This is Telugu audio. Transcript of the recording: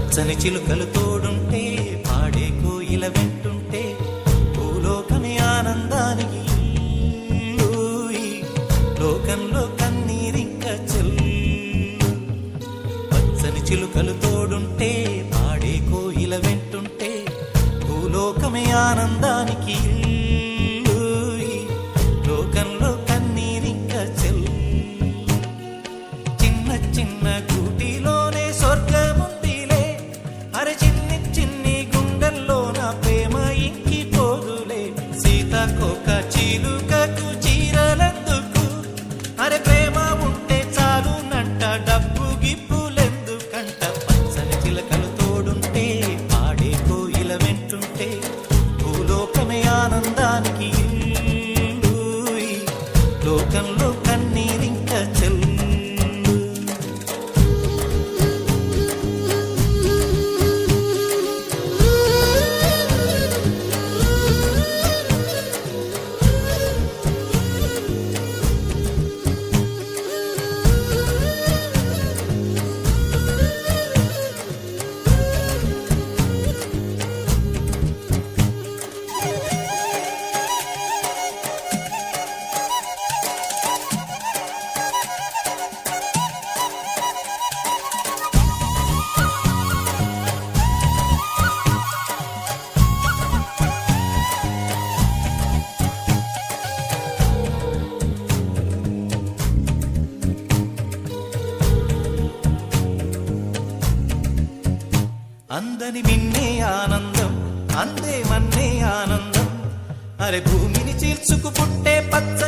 పచ్చని చిలుకలు తోడుంటే పాడే కోయిల వెంటుంటే భూలోకమే ఆనందానికి లోకంలో కన్నీరింక చెల్లు. పచ్చని చిలుకలు తోడుంటే పాడే కోయిల వెంటుంటే భూలోకమే ఆనందానికి లోకంలో కన్నీరింక చెల్లు. చిన్న చిన్న గూటిలోనే స్వర్గముందిలే, అరే చిన్ని చిన్ని గుండెల్లో నా ప్రేమ ఇంకి పోదులే. సీతాకోక చిలుకకు చీరలెందుకు, అరే ప్రేమ ఉంటే చాలునంట, డబ్బు గిప్పులెందుకంట. పచ్చని చిలకలు తోడుంటే పాడే కోయిల వెంటుంటే భూలోకమే ఆనందానికి లోకంలో కన్నీరింక చెల్లు. అందని మిన్నే ఆనందం, అందే మన్నే ఆనందం, అరే భూమిని చీల్చుకు పుట్టే పచ్చ